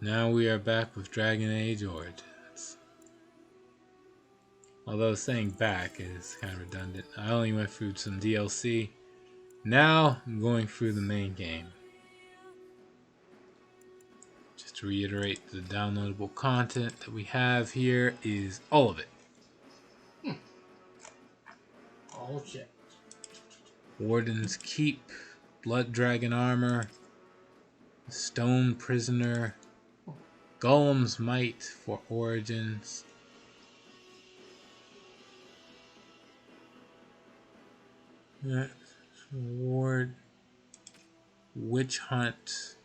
Now we are back with Dragon Age Origins. Although saying back is kind of redundant. I only went through some DLC. Now I'm going through the main game. Just to reiterate, the downloadable content that we have here is all of it. All checked. Warden's Keep, Blood Dragon Armor, Stone Prisoner, Golem's Might for Origins, Ward, Witch Hunt,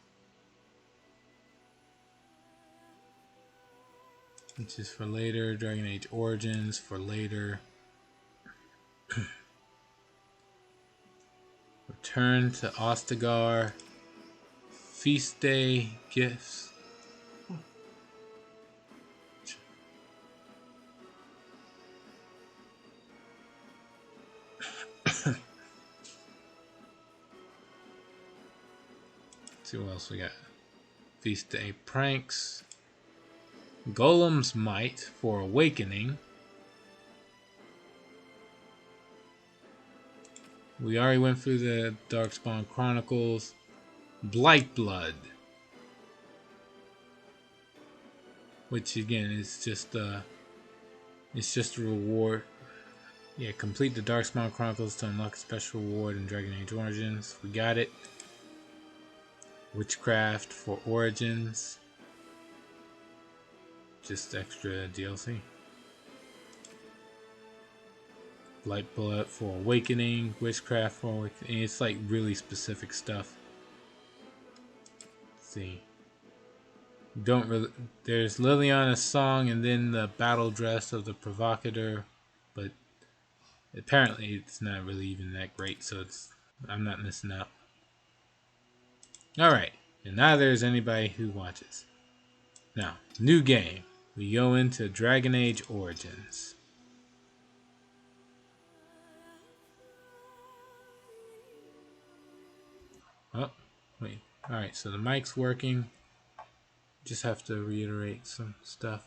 which is for later, Dragon Age Origins for later. Return to Ostagar, Feast Day Gifts. Let's see what else we got. Feast Day Pranks, Golem's Might for Awakening. We already went through the Darkspawn Chronicles. Blightblood, which again is just a reward. Yeah, complete the Darkspawn Chronicles to unlock a special reward in Dragon Age Origins. We got it. Witchcraft for Origins, just extra DLC. Blightblood for Awakening, Witchcraft for Awakening. It's like really specific stuff. Let's see. Don't really. There's Liliana's song and then the battle dress of the provocateur, but apparently it's not really even that great, so I'm not missing out. Alright, and now there's anybody who watches. Now, new game. We go into Dragon Age Origins. Oh, wait. Alright, so the mic's working. Just have to reiterate some stuff.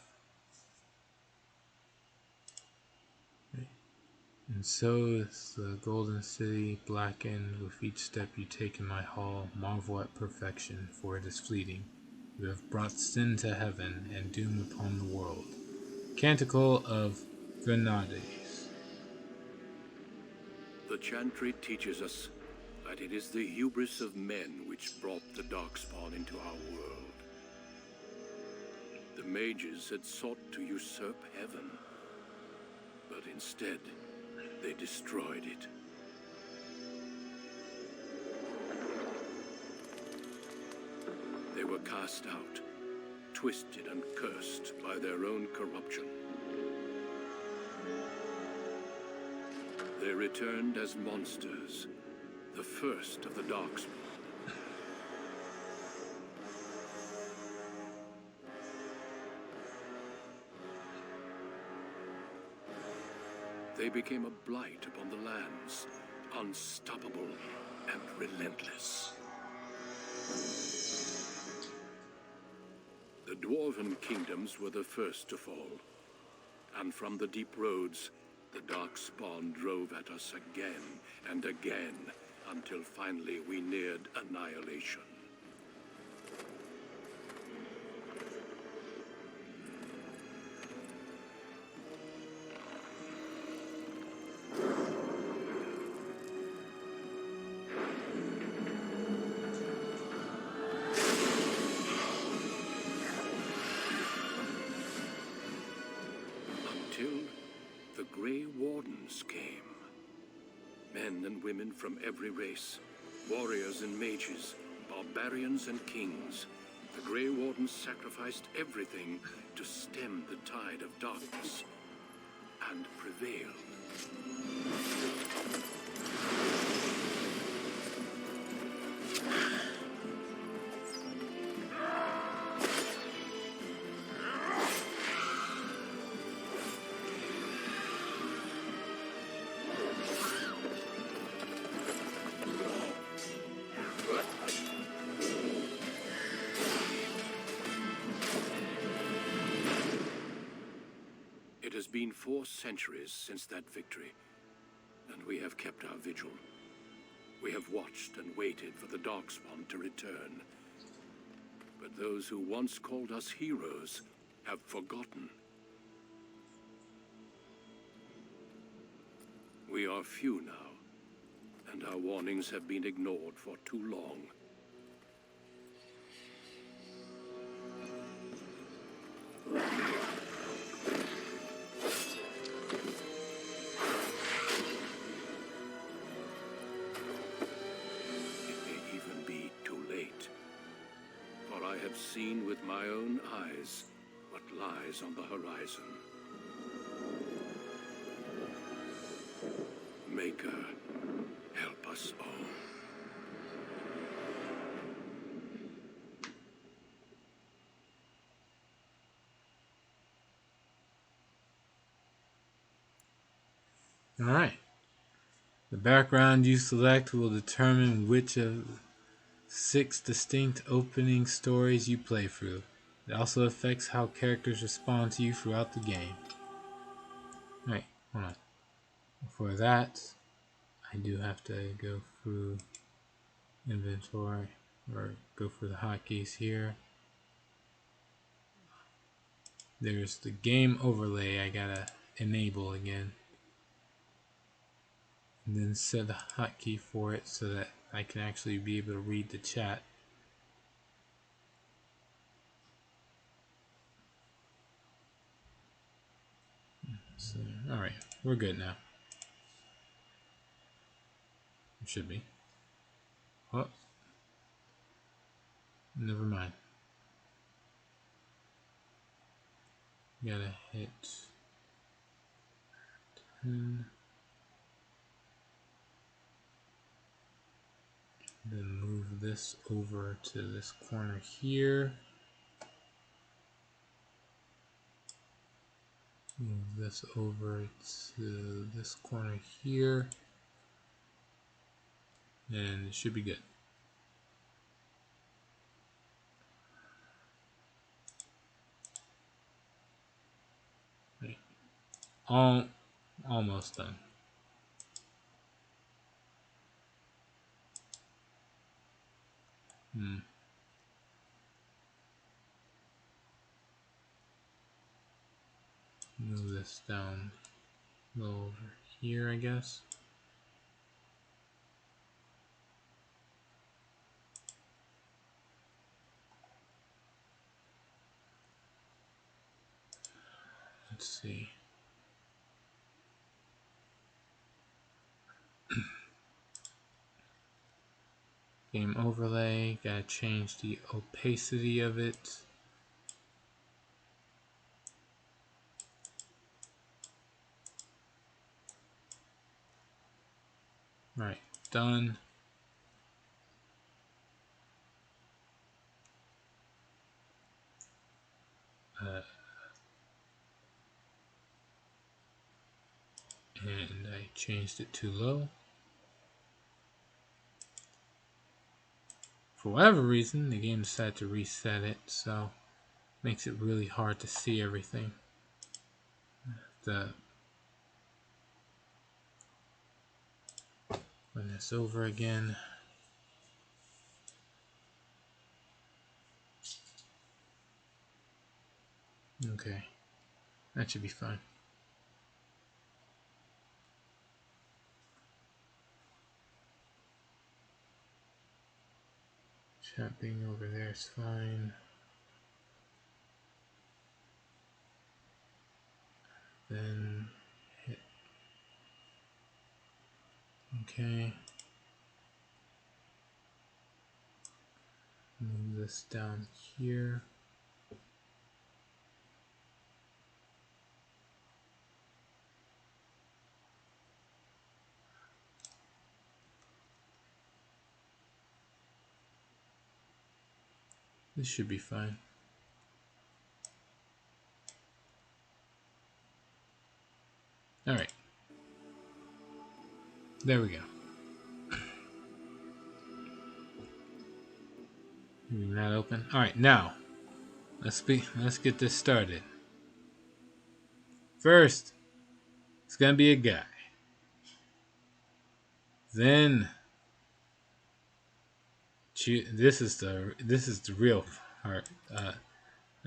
And so is the Golden City blackened with each step you take in my hall. Marvel at perfection, for it is fleeting. You have brought sin to heaven and doom upon the world. Canticle of Grenades. The chantry teaches us that it is the hubris of men which brought the Darkspawn into our world. The mages had sought to usurp heaven, but instead they destroyed it. They were cast out, twisted and cursed by their own corruption. They returned as monsters, the first of the Darkspawn. They became a blight upon the lands, unstoppable and relentless. The Dwarven kingdoms were the first to fall, and from the deep roads, the Darkspawn drove at us again and again, until finally we neared annihilation. Until the Grey Wardens came. Men and women from every race, warriors and mages, barbarians and kings. The Grey Wardens sacrificed everything to stem the tide of darkness, and prevailed. been 4 centuries since that victory, and we have kept our vigil. We have watched and waited for the Darkspawn to return. But those who once called us heroes have forgotten. We are few now, and our warnings have been ignored for too long. It may even be too late, for I have seen with my own eyes what lies on the horizon. Maker, help us all. Alright. The background you select will determine which of 6 distinct opening stories you play through. It also affects how characters respond to you throughout the game. Alright, hold on. Before that, I do have to go through inventory, or go through the hotkeys here. There's the game overlay I gotta enable again. And then set a hotkey for it so that I can actually be able to read the chat. So, alright, we're good now. It should be. Oh, never mind. Gotta hit 10. Then move this over to this corner here. Move this over to this corner here. And it should be good. Right. Almost done. Move this down a little over here, I guess. Let's see. Game overlay, gotta change the opacity of it. Alright, done. And I changed it too low. For whatever reason, the game decided to reset it, so it makes it really hard to see everything. Run this over again. Okay, that should be fine. Chat being over there is fine. Then hit OK. Move this down here. This should be fine. Alright. There we go. Leaving that open. Alright, now let's get this started. First, it's gonna be a guy. Then, this is the real part.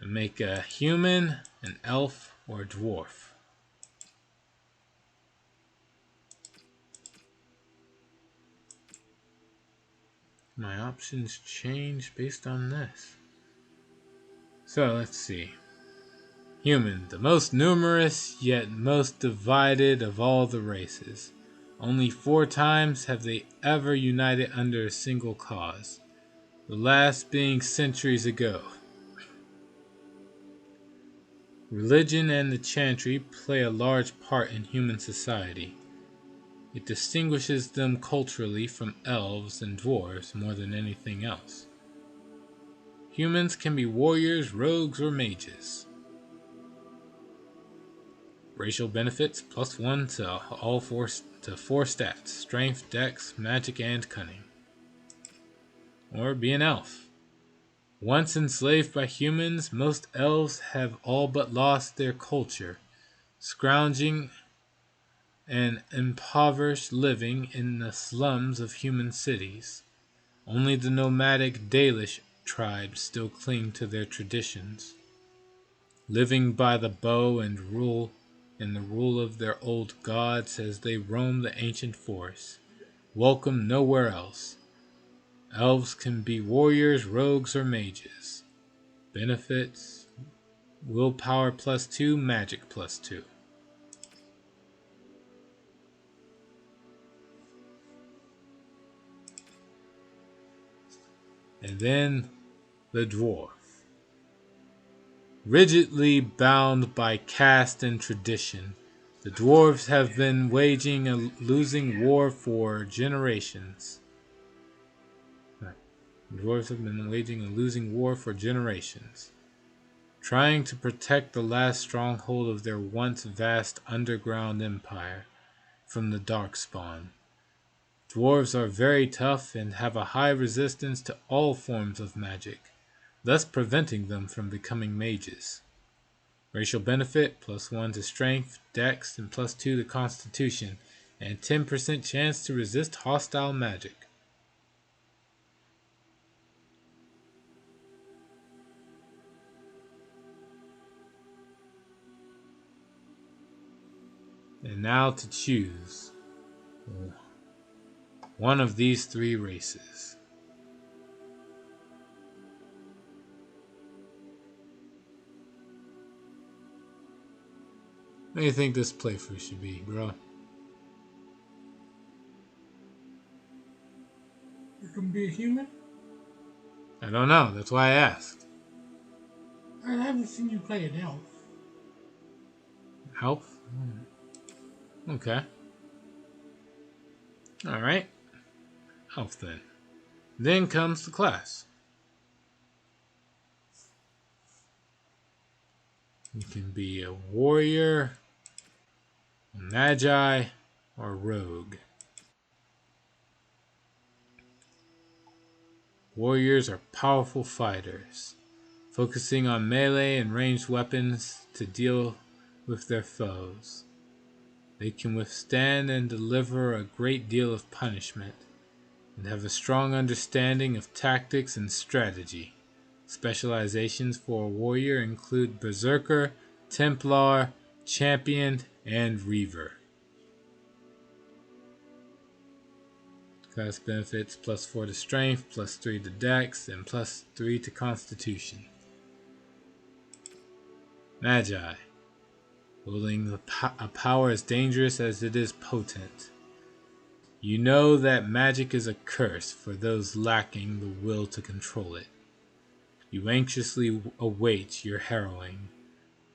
Make a human, an elf, or a dwarf. My options change based on this. So let's see. Human, the most numerous yet most divided of all the races. Only 4 times have they ever united under a single cause, the last being centuries ago. Religion and the chantry play a large part in human society. It distinguishes them culturally from elves and dwarves more than anything else. Humans can be warriors, rogues, or mages. Racial benefits +1 to all 4 stats: strength, dex, magic, and cunning. Or be an elf. Once enslaved by humans, most elves have all but lost their culture, scrounging and impoverished living in the slums of human cities. Only the nomadic Dalish tribes still cling to their traditions, living by the bow and the rule of their old gods as they roam the ancient forests, welcome nowhere else. Elves can be warriors, rogues, or mages. Benefits: willpower +2, magic +2. And then the dwarf. Rigidly bound by caste and tradition, the dwarves have been waging a losing war for generations. The dwarves have been waging a losing war for generations, trying to protect the last stronghold of their once vast underground empire from the Darkspawn. Dwarves are very tough and have a high resistance to all forms of magic, thus preventing them from becoming mages. Racial benefit +1 to strength, dex, and +2 to constitution, and 10% chance to resist hostile magic. And now to choose one of these 3 races. What do you think this playthrough should be, bro? You can be a human? I don't know. That's why I asked. I haven't seen you play an elf. Elf? Okay. Alright. Elf then. Then comes the class. You can be a warrior, a magi, or a rogue. Warriors are powerful fighters, focusing on melee and ranged weapons to deal with their foes. They can withstand and deliver a great deal of punishment, and have a strong understanding of tactics and strategy. Specializations for a warrior include Berserker, Templar, Champion, and Reaver. Class benefits +4 to strength, +3 to dex, and +3 to constitution. Magi. Wielding a power as dangerous as it is potent. You know that magic is a curse for those lacking the will to control it. You anxiously await your harrowing,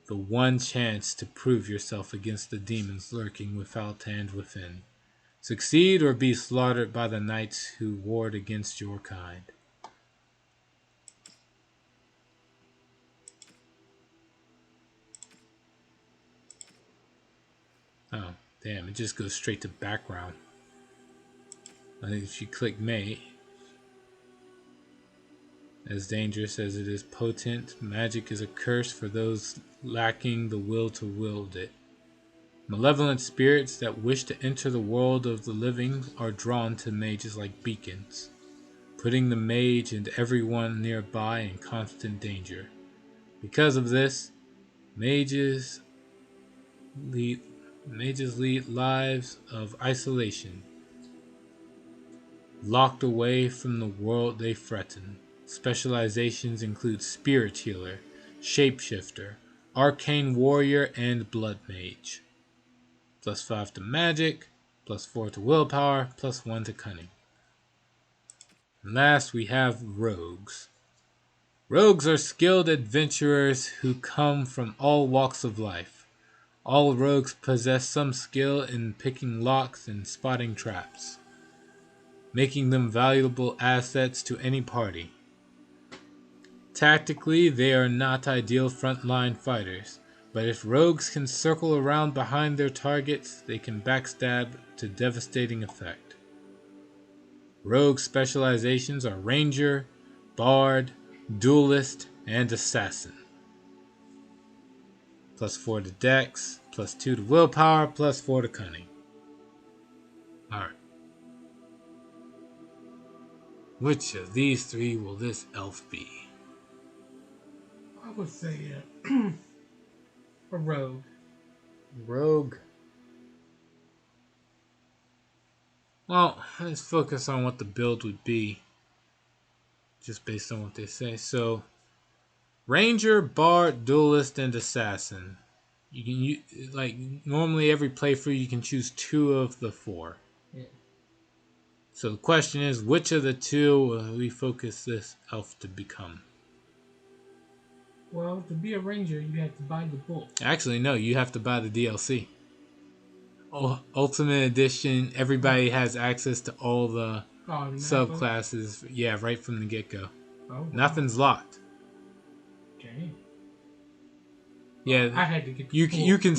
the one chance to prove yourself against the demons lurking without and within. Succeed or be slaughtered by the knights who ward against your kind. Oh, damn, it just goes straight to background. I think if you click mate, as dangerous as it is potent, magic is a curse for those lacking the will to wield it. Malevolent spirits that wish to enter the world of the living are drawn to mages like beacons, putting the mage and everyone nearby in constant danger. Because of this, mages lead lives of isolation, locked away from the world they threaten. Specializations include spirit healer, shapeshifter, arcane warrior, and blood mage. +5 to magic, +4 to willpower, +1 to cunning. And last we have rogues. Rogues are skilled adventurers who come from all walks of life. All rogues possess some skill in picking locks and spotting traps, making them valuable assets to any party. Tactically, they are not ideal frontline fighters, but if rogues can circle around behind their targets, they can backstab to devastating effect. Rogue specializations are Ranger, Bard, Duelist, and Assassin. +4 to Dex, +2 to Willpower, +4 to Cunning. Alright. Which of these three will this elf be? I would say a rogue. Rogue. Well, let's focus on what the build would be, just based on what they say. So, Ranger, Bard, Duelist, and Assassin. You can like normally every playthrough you can choose 2 of the 4. Yeah. So the question is, which of the 2 will we focus this elf to become? Well, to be a ranger, you have to buy the book. Actually, no. You have to buy the DLC. Ultimate Edition. Everybody has access to all the subclasses. Yeah, right from the get-go. Oh, wow. Nothing's locked. Dang. Yeah, I had to get. You can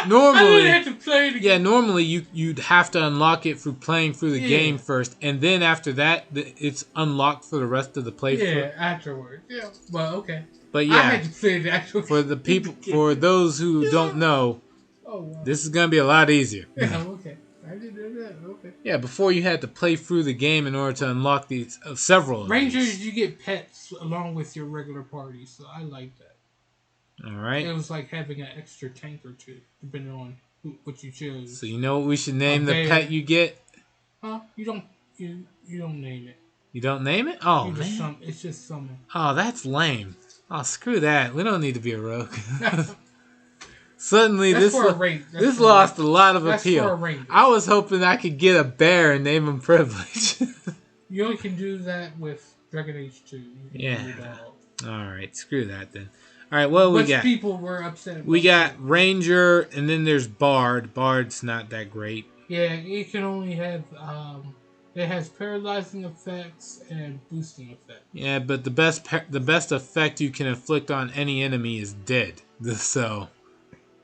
normally. I had to play it. Yeah, normally you'd have to unlock it through playing through the game first, and then after that, it's unlocked for the rest of the playthrough. Yeah, afterwards. Yeah, well, okay. But yeah, I had to play the actual. For the people, for those who don't know, wow. This is gonna be a lot easier. Yeah, okay. I didn't know that. Okay. Yeah, before you had to play through the game in order to unlock these several of Rangers, these. you get pets along with your regular party, so I like that. All right. It was like having an extra tank or 2, depending on what you chose. So you know what we should name the pet you get? Huh? You don't name it. You don't name it? Oh man. It's just summon. Oh, that's lame. Oh, screw that. We don't need to be a rogue. Suddenly, this lost a lot of appeal. I was hoping I could get a bear and name him Privilege. You only can do that with Dragon Age 2. Yeah. All right. Screw that then. All right. Well, we got. People were upset. We got Ranger, and then there's Bard. Bard's not that great. Yeah, it can only have. It has paralyzing effects and boosting effects. Yeah, but the best effect you can inflict on any enemy is dead. So.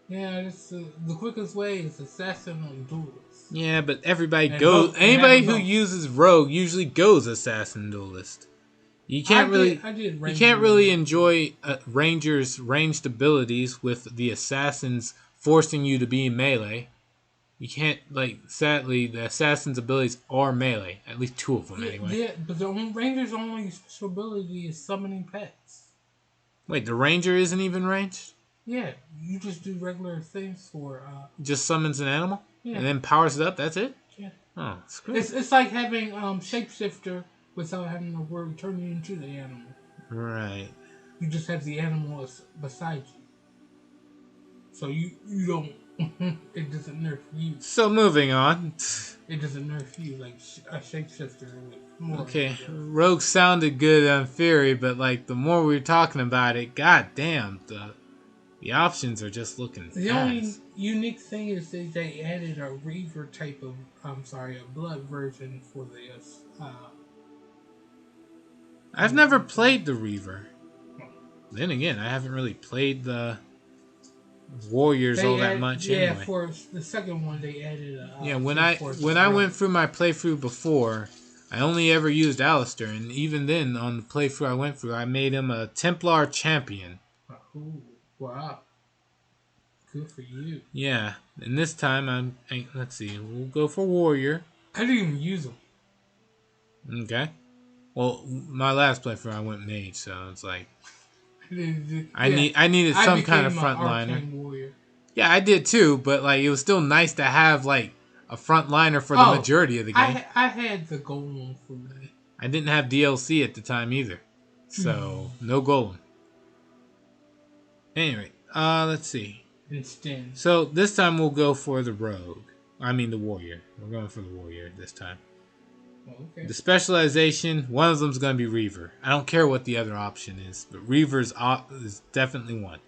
Yeah, it's, the quickest way is Assassin or Duelist. Yeah, but anybody who uses Rogue usually goes Assassin Duelist. You can't really enjoy Ranger's ranged abilities with the Assassins forcing you to be melee. You can't, sadly, the Assassin's abilities are melee. At least 2 of them, anyway. Yeah, but the Ranger's only special ability is summoning pets. Wait, the Ranger isn't even ranged? Yeah, you just do regular things for... just summons an animal? Yeah. And then powers it up, that's it? Yeah. Oh, screw it. It's like having Shapeshifter without having to turn you into the animal. Right. You just have the animal beside you. So you don't... it doesn't nerf you. So moving on. It doesn't nerf you like a Shapeshifter. Okay, Rogue sounded good on theory, but the more we were talking about it, god damn, the options are just looking The only unique thing is that they added a Reaver type of, a blood version for this. I've never played the Reaver. Then again, I haven't really played the Warriors that much anyway. Yeah, for the second one they added when I went through my playthrough before, I only ever used Alistair, and even then on the playthrough I went through, I made him a Templar champion. Ooh, wow. Good for you. Yeah, and this time let's see, we'll go for warrior. I didn't even use them. Okay. Well, my last playthrough I went mage, so it's like Yeah, I needed I some kind of became an frontliner. arcane warrior. Yeah, I did too, but like it was still nice to have like a frontliner for the Oh, majority of the game. I had the golem for me. I didn't have DLC at the time either, so no golem. Anyway, let's see. Instead. So this time we'll go for the rogue. I mean the warrior. We're going for the warrior this time. Okay. The specialization, one of them is going to be Reaver. I don't care what the other option is, but Reaver is definitely one.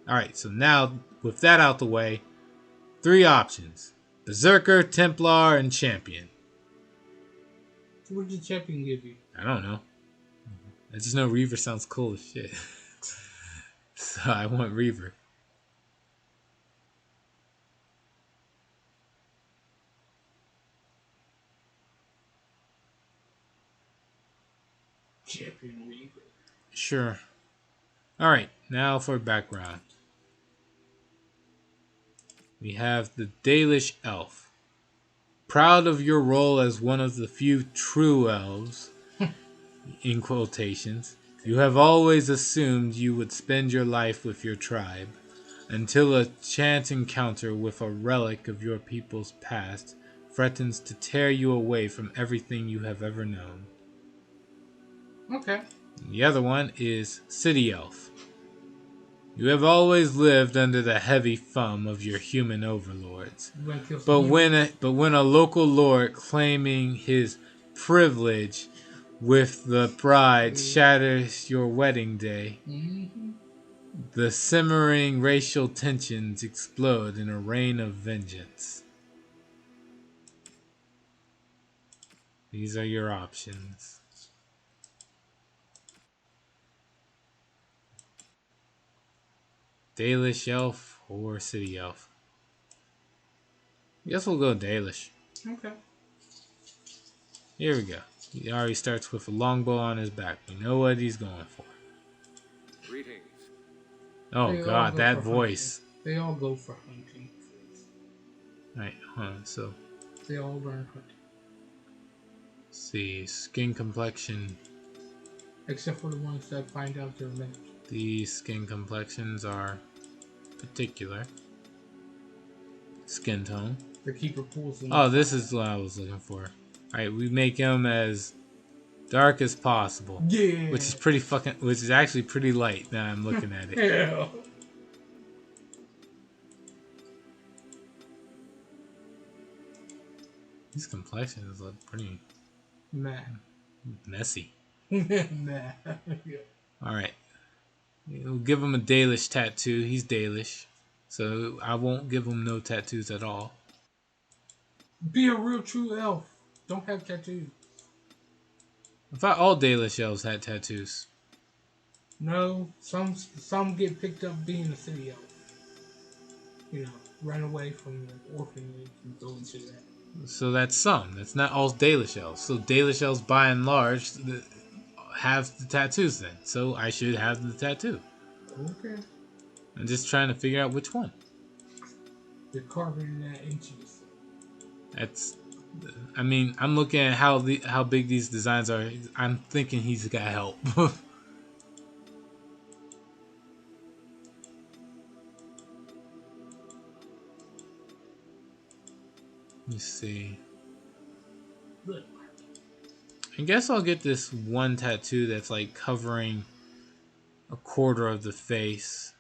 Alright, so now with that out the way, 3 options. Berserker, Templar, and Champion. What did the champion give you? I don't know. I just know Reaver sounds cool as shit. So I want Reaver. Champion Reaver. Sure. Alright, now for background. We have the Dalish Elf. Proud of your role as one of the few true elves, in quotations, you have always assumed you would spend your life with your tribe, until a chance encounter with a relic of your people's past threatens to tear you away from everything you have ever known. Okay. The other one is City Elf. You have always lived under the heavy thumb of your human overlords. But when a local lord claiming his privilege with the bride shatters your wedding day, the simmering racial tensions explode in a rain of vengeance. These are your options. Dalish Elf or City Elf? I guess we'll go Dalish. Okay. Here we go. He already starts with a longbow on his back. We know what he's going for. Greetings. Oh god, that voice. Hunting. They all go for hunting. Alright, so they all learn hunting. Let's see, skin complexion. Except for the ones that find out they're mage. These skin complexions are particular. Skin tone. The keeper pulls them. Oh, this is what I was looking for. Alright, we make him as dark as possible. Yeah. Which is actually pretty light now I'm looking at it. Yeah. These complexions look pretty messy. Yeah. Alright. We'll give him a Dalish tattoo. He's Dalish. So I won't give him no tattoos at all. Be a real true elf. Don't have tattoos. I thought all Dalish elves had tattoos. No, some get picked up being a city elf. You know, run away from the orphanage and go into that. So that's some. That's not all Dalish elves. So Dalish elves, by and large, have the tattoos then. So I should have the tattoo. Okay. I'm just trying to figure out which one. You're carving that into yourself. That's. I mean, I'm looking at how big these designs are. I'm thinking he's got help. Let's see. I guess I'll get this one tattoo that's like covering a quarter of the face.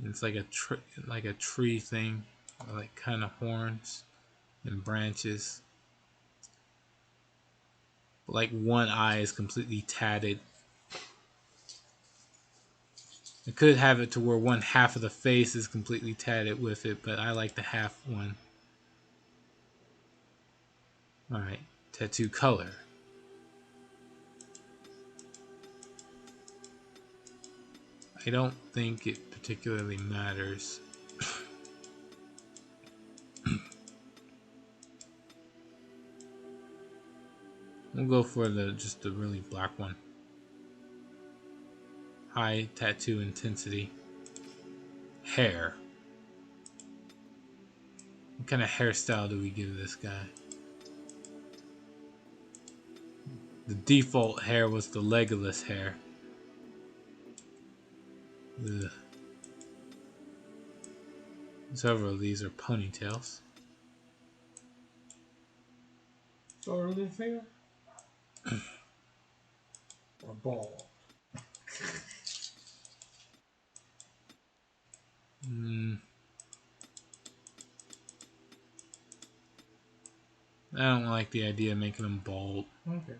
It's like a tree thing, like kind of horns and branches. Like one eye is completely tatted. I could have it to where one half of the face is completely tatted with it, but I like the half one. Alright, tattoo color. I don't think it particularly matters. We'll go for just the really black one. High tattoo intensity. Hair. What kind of hairstyle do we give this guy? The default hair was the Legolas hair. Ugh. Several of these are ponytails. So are this hair? Or bald? I don't like the idea of making them bald. Okay.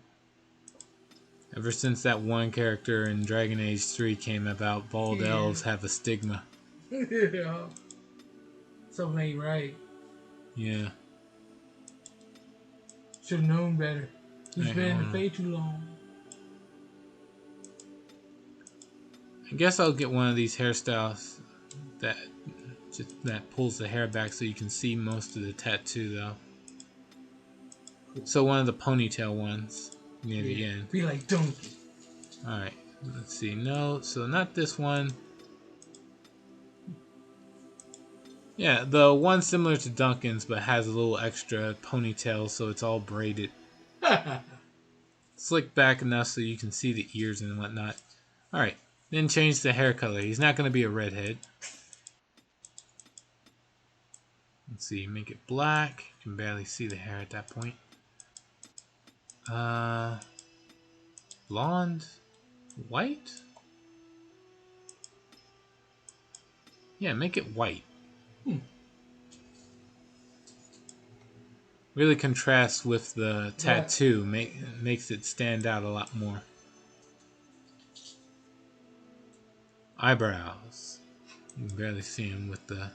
Ever since that one character in Dragon Age 3 came about, bald elves have a stigma. Yeah. Something ain't right. Yeah. Should have known better. He's been in the on. Fae too long. I guess I'll get one of these hairstyles that pulls the hair back so you can see most of the tattoo, though. So one of the ponytail ones near the end. Be like Donkey. Alright, let's see. No, so not this one. Yeah, the one similar to Duncan's but has a little extra ponytail so it's all braided. Slick back enough so you can see the ears and whatnot. Alright, then change the hair color. He's not going to be a redhead. Let's see, make it black. You can barely see the hair at that point. Blonde? White? Yeah, make it white. Really contrasts with the tattoo. Makes it stand out a lot more. Eyebrows. You can barely see them with the...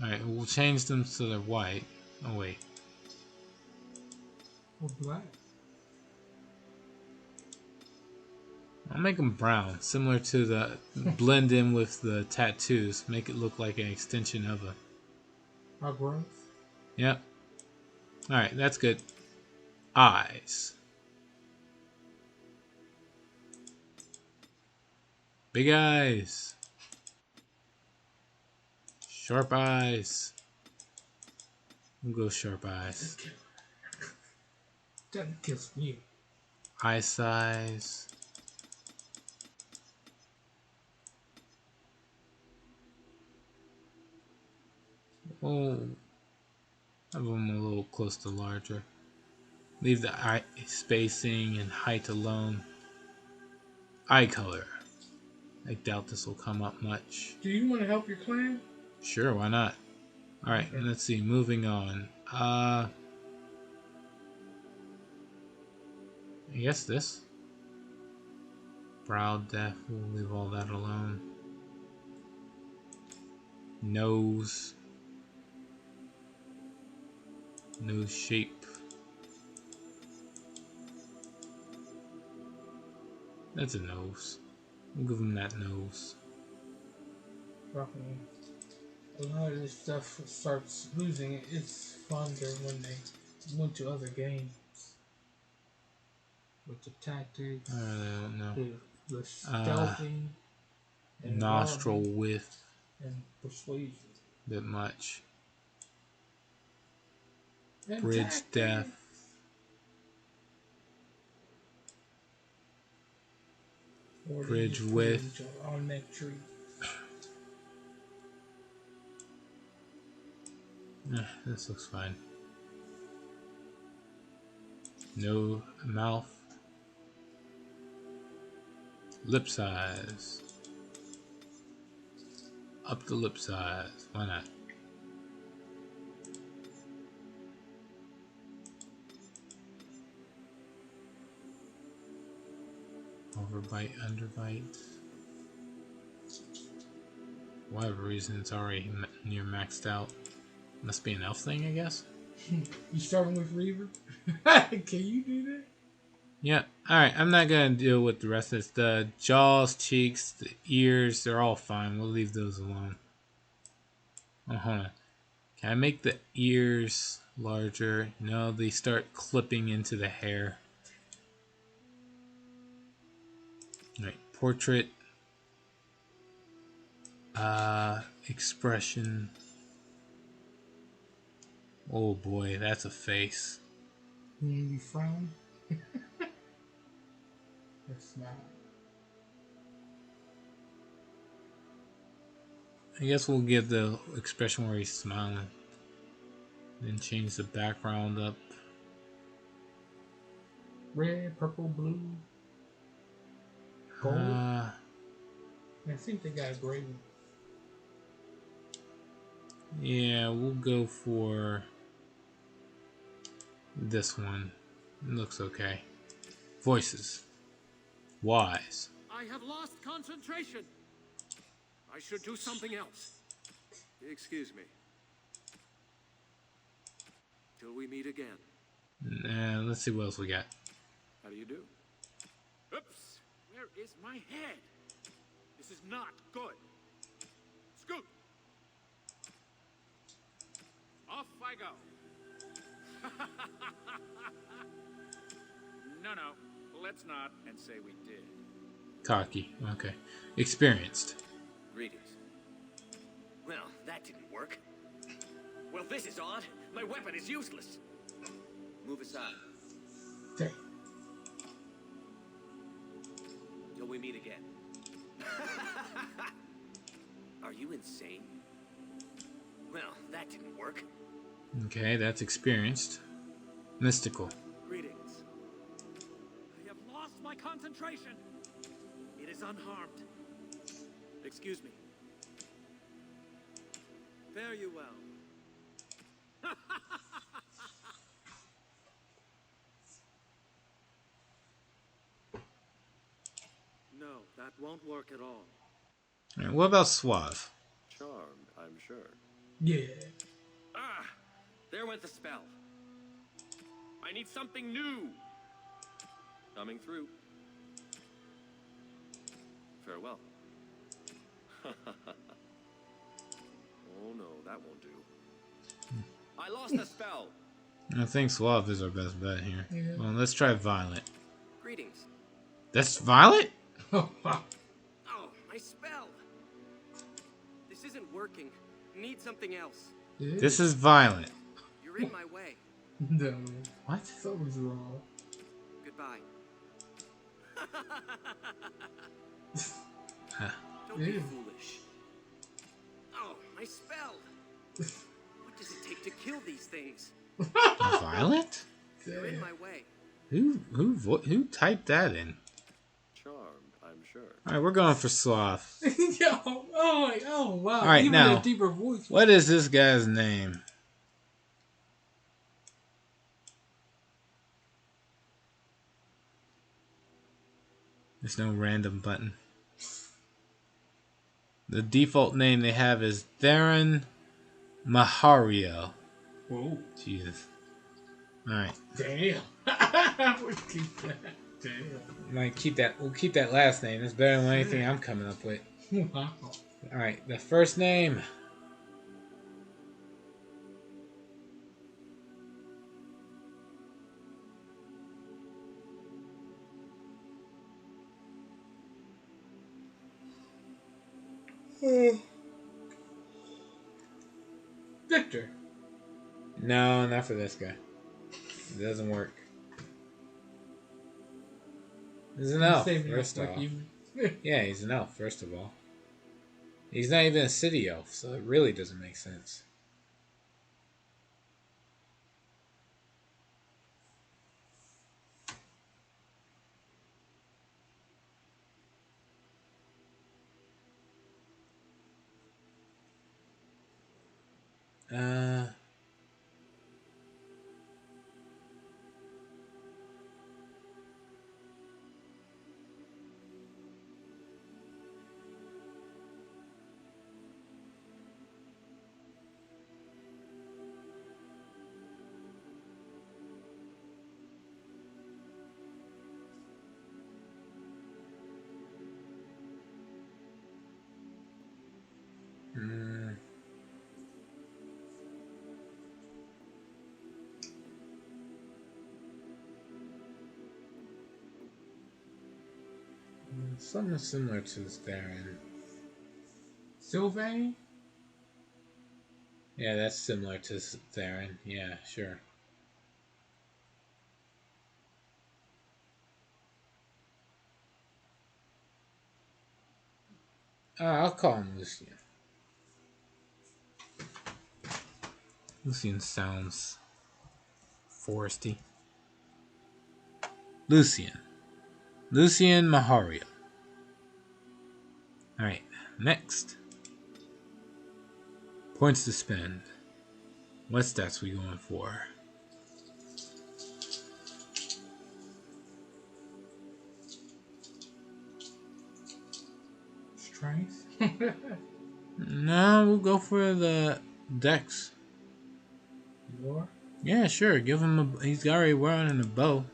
Alright, we'll change them so they're white. Oh, wait. Or black. I'll make them brown, similar to the blend in with the tattoos. Make it look like an extension of a... Eyebrows. Yep. Alright, that's good. Eyes. Big eyes. Sharp eyes. We'll go sharp eyes. Doesn't kiss me. Eye size. Oh, have them a little close to larger. Leave the eye spacing and height alone. Eye color. I doubt this will come up much. Do you want to help your clan? Sure, why not? Alright, Okay. Let's see. Moving on. I guess this. Brow depth. We'll leave all that alone. Nose. Nose shape. That's a nose. We'll give him that nose. Fucking. A lot of this stuff starts losing its fonder when they went to other games. With the tactics, I don't know. the stealthing, and Nostril lobbying, width. and persuasion. Bit much. And Bridge tactics. depth. Or they Bridge just width. put each other on that tree. This looks fine. No mouth. Lip size. Up the lip size. Why not? Overbite, underbite. For whatever reason, it's already near maxed out. Must be an elf thing, I guess. You starting with Reaver? Can you do that? Yeah. Alright, I'm not going to deal with the rest of this. The jaws, cheeks, the ears, they're all fine. We'll leave those alone. Oh, hold on. Can I make the ears larger? No, they start clipping into the hair. Alright, portrait, expression. Oh boy, that's a face. You frown. That's not. I guess we'll give the expression where he's smiling. Then change the background up. Red, purple, blue, gold. I think they got a gray one. Yeah, we'll go for this one. It looks okay. Voices. Wise. I have lost concentration. I should do something else. Excuse me. Till we meet again. Let's see what else we got. How do you do? Oops! Where is my head? This is not good. Scoot! Off I go. No. Let's not and say we did. Cocky. Okay. Experienced. Greetings. Well, that didn't work. Well, this is odd. My weapon is useless. Move aside. Okay. Till we meet again. Are you insane? Well, that didn't work. Okay, that's experienced. Mystical. Greetings. I have lost my concentration. It is unharmed. Excuse me. Fare you well. No, that won't work at all. All right, what about suave? Charmed, I'm sure. Yeah. Ah! There went the spell. I need something new. Coming through. Farewell. Oh no, that won't do. I lost the spell. I think suave is our best bet here. Yeah. Well, let's try violent. Greetings. That's violent? Oh, wow. Oh, my spell. This isn't working. Need something else. Yeah. This is violent. You're in my way. No. What? Something's wrong. Goodbye. Huh. Don't be Yeah. foolish. Oh, my spell. What does it take to kill these things? Violent? You're in my way. Who typed that in? Charmed, I'm sure. All right, we're going for suave. Yo, oh, wow. All right, Even now, a deeper voice. What is this guy's name? There's no random button. The default name they have is Theron Mahario. Whoa. Jesus. Alright. Damn. We'll keep that. Damn. We'll keep that last name. That's better than anything I'm coming up with. Wow. Alright, the first name. Victor. No, not for this guy. It doesn't work. He's an elf, first off. Yeah, he's an elf, first of all. He's not even a city elf, so it really doesn't make sense. Uh... Something similar to this Theron. Sylvain? Yeah, that's similar to Theron. Yeah, sure. I'll call him Lucian. Lucian sounds foresty. Lucian. Lucian Mahario. Alright, next. Points to spend. What stats we going for? Strength? No, we'll go for the Dex. War? Yeah, sure. Give him a. He's already wearing a bow.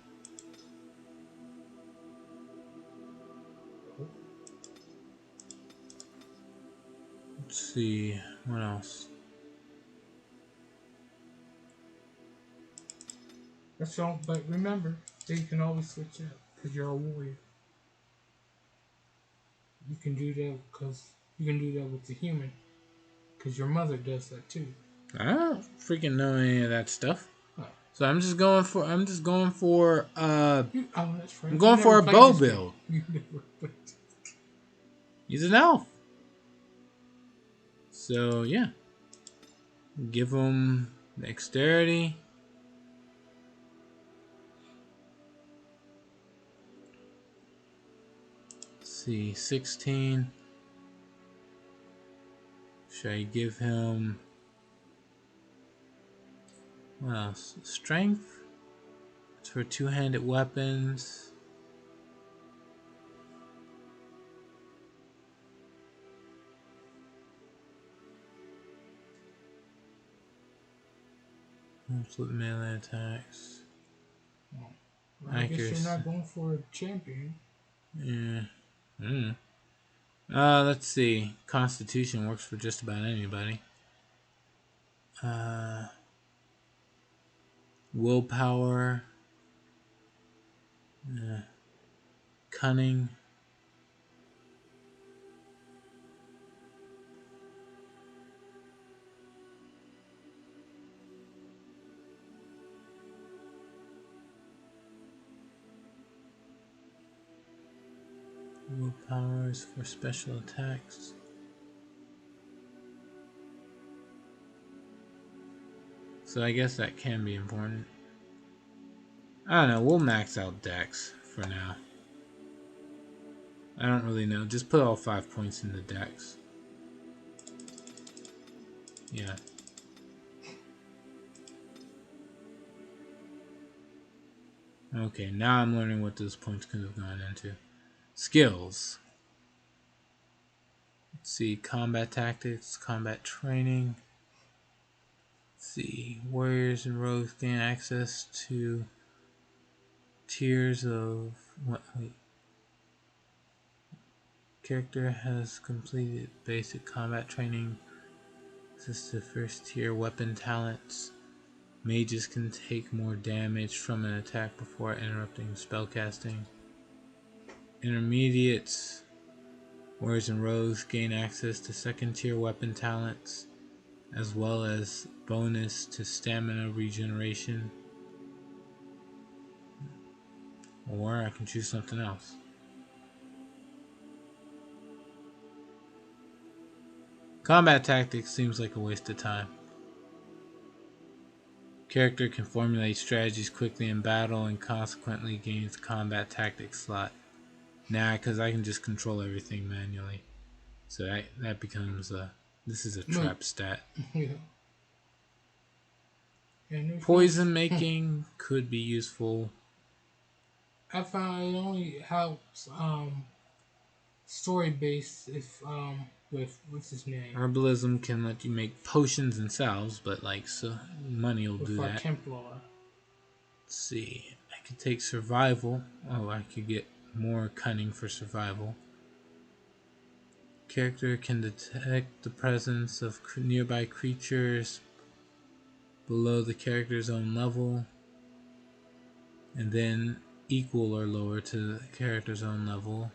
Let's see. What else? That's all, but remember, you can always switch out because you're a warrior. You can do that because you can do that with the human because your mother does that too. I don't freaking know any of that stuff. Oh. So I'm just going for. Oh, that's right. I'm going for a bow build. You never played. He's an elf. So yeah. Give him dexterity. Let's see, 16. Should I give him what else? Strength. It's for two-handed weapons. Flip melee attacks. Well, I guess you're not going for a champion. Yeah. Let's see. Constitution works for just about anybody. Willpower. Cunning. Willpower is for special attacks. So I guess that can be important. I don't know, we'll max out Dex for now. I don't really know. Just put all 5 points in the Dex. Yeah. Okay, now I'm learning what those points could have gone into. Skills. Let's see, combat tactics, combat training. Let's see, warriors and rogues gain access to tiers of what? Wait. Character has completed basic combat training. This is the first tier weapon talents. Mages can take more damage from an attack before interrupting spellcasting. Intermediates, warriors and rogues gain access to second tier weapon talents, as well as bonus to stamina regeneration. Or I can choose something else. Combat tactics seems like a waste of time. Character can formulate strategies quickly in battle and consequently gains combat tactics slot. Nah, because I can just control everything manually. So that becomes a... This is a trap stat. Yeah. Poison making could be useful. I found it only helps story based if with what's his name? Herbalism can let you make potions and salves, but like so money will do that. Templar. Let's see. I could take survival. Oh, I could get more cunning for survival. Character can detect the presence of nearby creatures below the character's own level, and then equal or lower to the character's own level.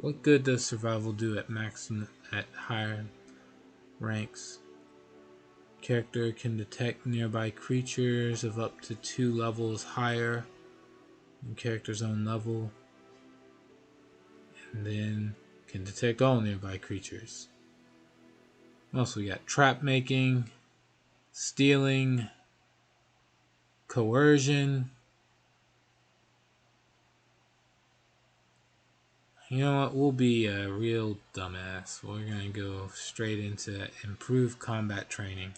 What good does survival do at higher ranks? Character can detect nearby creatures of up to 2 levels higher than character's own level, and then can detect all nearby creatures. Also, we got trap making, stealing, coercion. You know what? We'll be a real dumbass. We're gonna go straight into improved combat training.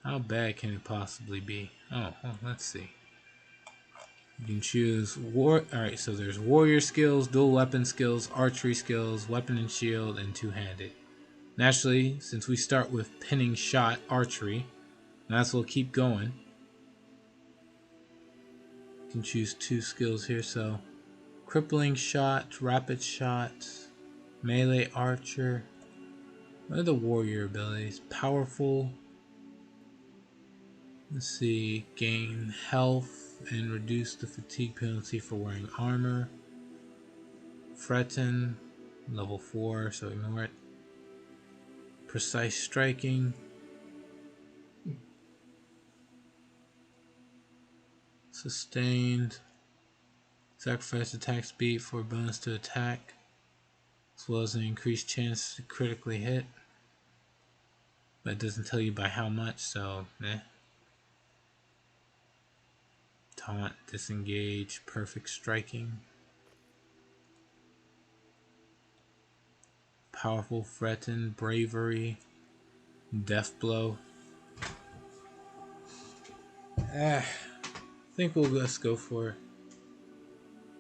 How bad can it possibly be? Oh, well, let's see. You can choose war. Alright, so there's warrior skills, dual weapon skills, archery skills, weapon and shield, and two-handed. Naturally, since we start with pinning shot archery, might as well keep going. You can choose 2 skills here, so crippling shot, rapid shot, melee archer. What are the warrior abilities? Powerful. Let's see, gain health and reduce the fatigue penalty for wearing armor. Threaten, level 4, so ignore it. Precise striking. Sustained. Sacrifice attack speed for a bonus to attack, as well as an increased chance to critically hit. But it doesn't tell you by how much, so Taunt, disengage, perfect striking. Powerful, threaten, bravery, death blow. I think we'll just go for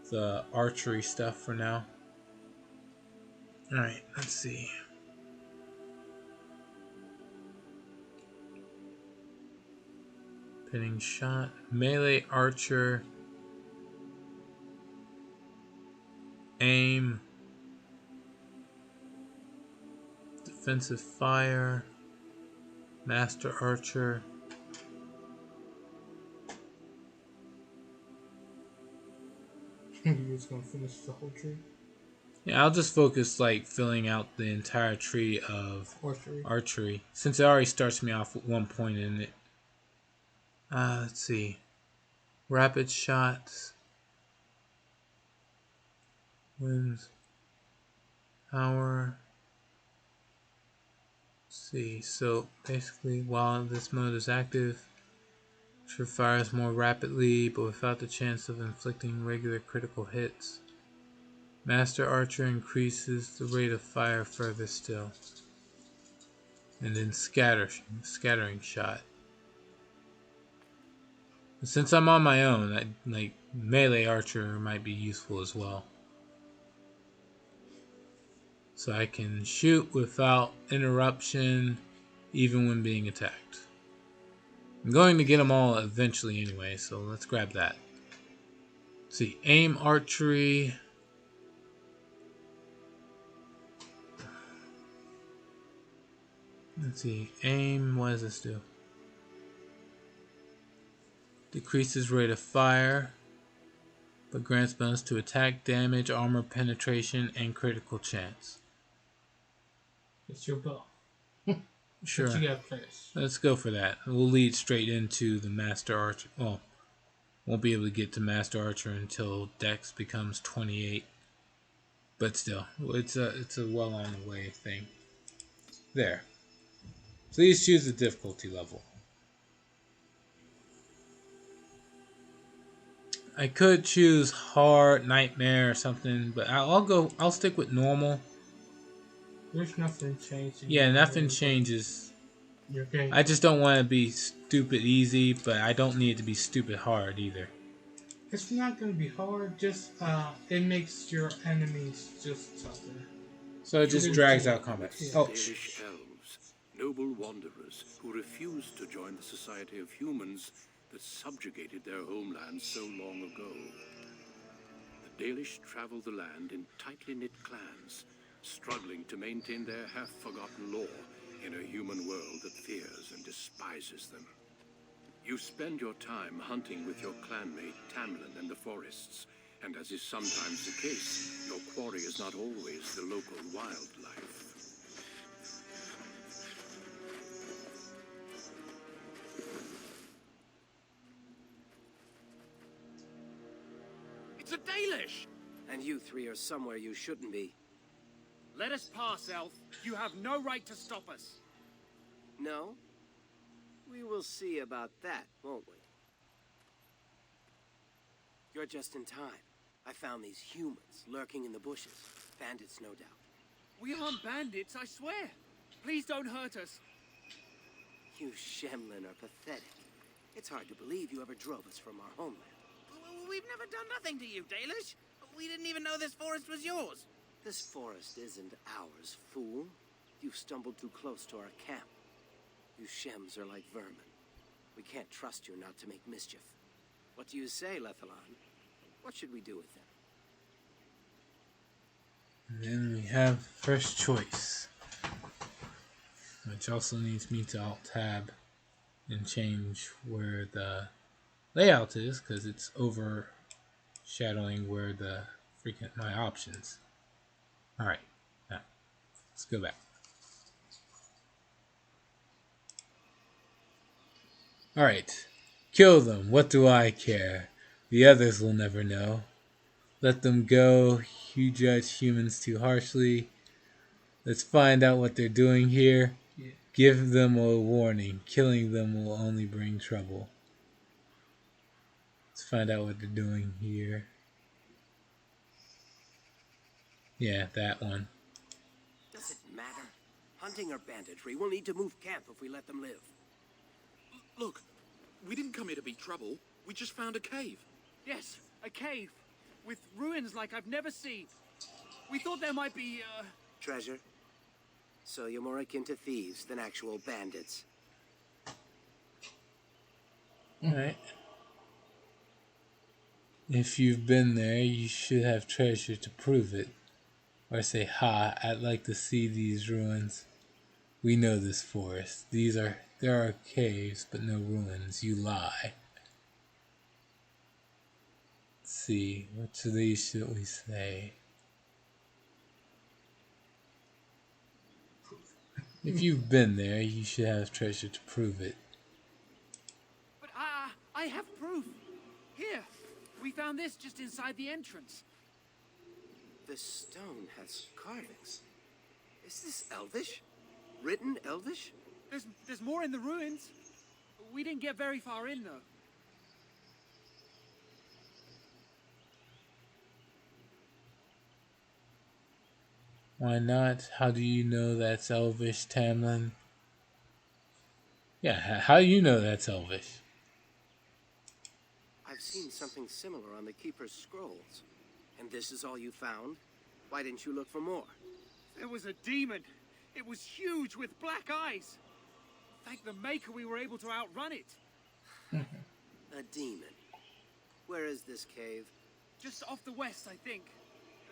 the archery stuff for now. Alright, let's see. Pinning shot, melee archer, aim, defensive fire, master archer. You're just gonna finish the whole tree? Yeah, I'll just focus like filling out the entire tree of archery since it already starts me off with 1 point in it. Let's see. Rapid shots. Wins. Power. Let's see. So basically, while this mode is active, it fires more rapidly, but without the chance of inflicting regular critical hits. Master Archer increases the rate of fire further still. And then scattering shot. Since I'm on my own, melee archer might be useful as well. So I can shoot without interruption, even when being attacked. I'm going to get them all eventually anyway, so let's grab that. Let's see, aim archery. Let's see, aim, what does this do? Decreases rate of fire, but grants bonus to attack, damage, armor penetration, and critical chance. It's your bow. Sure. But you got first. Let's go for that. We'll lead straight into the Master Archer. Well, won't be able to get to Master Archer until Dex becomes 28. But still, it's a well on the way thing. There. Please choose the difficulty level. I could choose hard, nightmare, or something, but I'll stick with normal. There's nothing changing. Yeah, nothing changes. Your game. I just don't want to be stupid easy, but I don't need it to be stupid hard either. It's not going to be hard. Just it makes your enemies just tougher. So it just drags out combat. Yeah. Oh, Dalish elves, noble wanderers who refused to join the society of humans that subjugated their homeland so long ago. The Dalish travel the land in tightly knit clans, struggling to maintain their half-forgotten lore in a human world that fears and despises them. You spend your time hunting with your clanmate Tamlin in the forests, and as is sometimes the case, your quarry is not always the local wildlife. It's a Dalish! And you three are somewhere you shouldn't be. Let us pass, Elf. You have no right to stop us. No? We will see about that, won't we? You're just in time. I found these humans lurking in the bushes. Bandits, no doubt. We aren't bandits, I swear. Please don't hurt us. You Shemlin are pathetic. It's hard to believe you ever drove us from our homeland. We've never done nothing to you, Dalish. We didn't even know this forest was yours. This forest isn't ours, fool. You've stumbled too close to our camp. You Shems are like vermin. We can't trust you not to make mischief. What do you say, Lethalon? What should we do with them? And then we have first choice, which also needs me to Alt-Tab and change where the layout is, because it's overshadowing where the freaking my options. Alright, now let's go back. Alright, kill them, what do I care? The others will never know. Let them go, you judge humans too harshly. Let's find out what they're doing here. Yeah. Give them a warning, killing them will only bring trouble. Let's find out what they're doing here. Yeah, that one. Does it matter? Hunting or banditry, we'll need to move camp if we let them live. Look, we didn't come here to be trouble. We just found a cave. Yes, a cave. With ruins like I've never seen. We thought there might be, Treasure? So you're more akin to thieves than actual bandits. Alright. If you've been there, you should have treasure to prove it. Or say, ha, I'd like to see these ruins. We know this forest. There are caves, but no ruins. You lie. Let's see, which of these should we say? If you've been there, you should have treasure to prove it. but I have proof. Here, we found this just inside the entrance. This stone has carvings. Is this Elvish? Written Elvish? There's more in the ruins. We didn't get very far in, though. Why not? How do you know that's Elvish, Tamlin? Yeah, how do you know that's Elvish? I've seen something similar on the Keeper's scrolls. And this is all you found? Why didn't you look for more? There was a demon. It was huge with black eyes. Thank the Maker we were able to outrun it. A demon. Where is this cave? Just off the west, I think.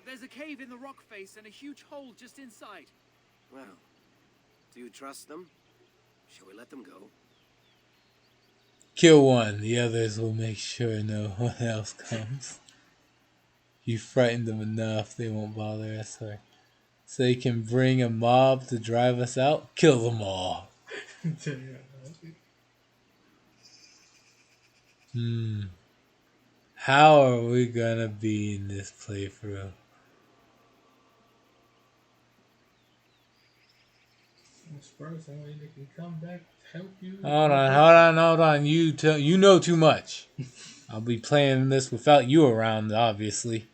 There's a cave in the rock face and a huge hole just inside. Well, do you trust them? Shall we let them go? Kill one, the others will make sure no one else comes. You frightened them enough, they won't bother us. Or so they can bring a mob to drive us out? Kill them all. How are we gonna be in this playthrough? Spurs, that way they can come back to help you. Hold on. You know too much. I'll be playing this without you around, obviously.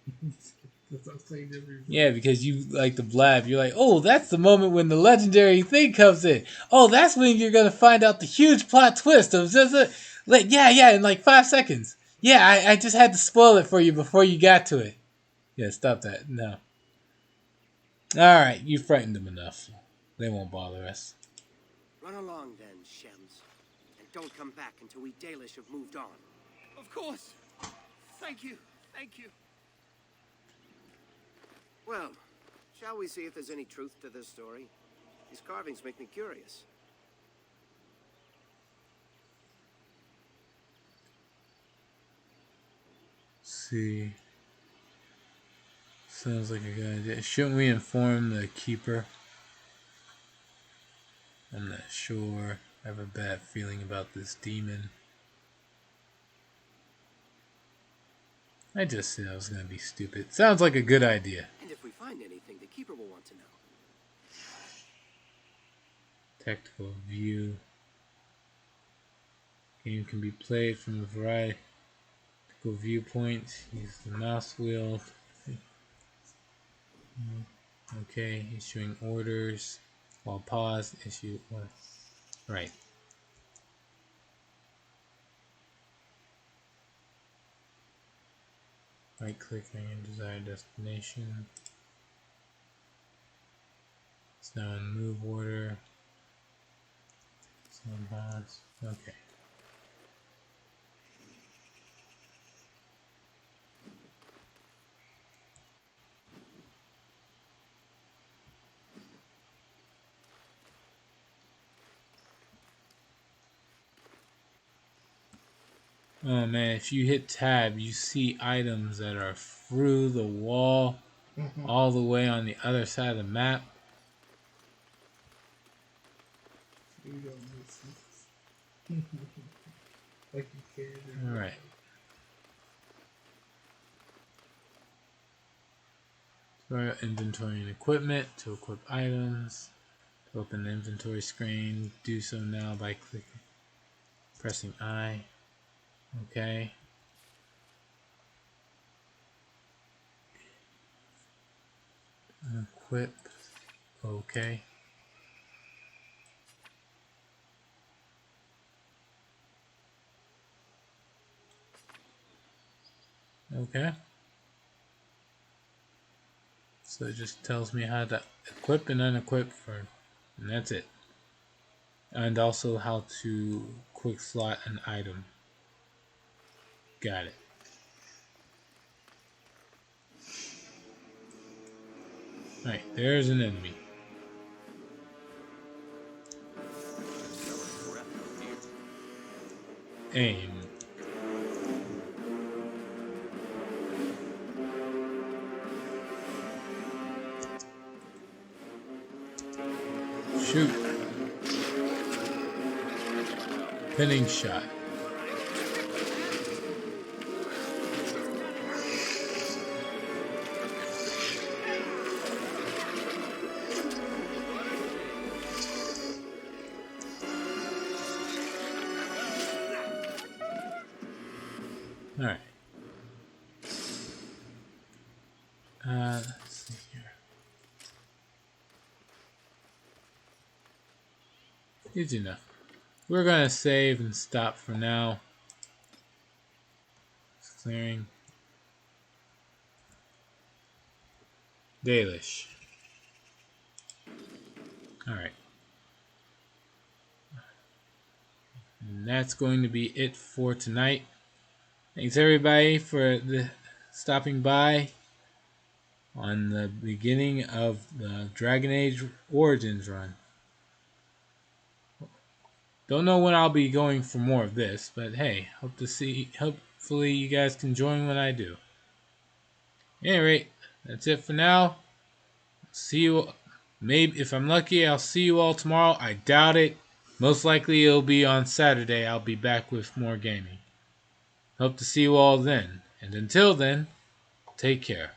Yeah, because you like to blab. You're like, oh, that's the moment when the legendary thing comes in. Oh, that's when you're gonna find out the huge plot twist of in like 5 seconds. Yeah, I just had to spoil it for you before you got to it. Yeah, stop that. No. Alright, you frightened them enough. They won't bother us. Run along then, Shems. And don't come back until we Dalish have moved on. Of course. Thank you. Well, shall we see if there's any truth to this story? These carvings make me curious. see. Sounds like a good idea. Shouldn't we inform the keeper? I'm not sure. I have a bad feeling about this demon. I just said I was going to be stupid. Sounds like a good idea. And if we find anything, the keeper will want to know. Tactical view. Game can be played from a variety of tactical viewpoints. Use the mouse wheel. Okay, issuing orders. While pause, issue one. Right. Right click on your desired destination. It's now in move order. It's on pause. Okay. Oh man, if you hit tab, you see items that are through the wall, all the way on the other side of the map. You don't miss it. Like you cared. Alright. For inventory and equipment, to equip items, to open the inventory screen, do so now by pressing I. Okay. Equip. Okay. Okay. So it just tells me how to equip and unequip and that's it. And also how to quick slot an item. Got it. Alright, there's an enemy. Aim. Shoot. Pinning shot. Alright. Let's see here. Easy enough. We're gonna save and stop for now. Clearing. Dalish. Alright. And that's going to be it for tonight. Thanks everybody for stopping by on the beginning of the Dragon Age Origins run. Don't know when I'll be going for more of this, but hey, hopefully you guys can join when I do. At any rate, that's it for now. See you, maybe if I'm lucky, I'll see you all tomorrow. I doubt it. Most likely it'll be on Saturday. I'll be back with more gaming. Hope to see you all then. And until then, take care.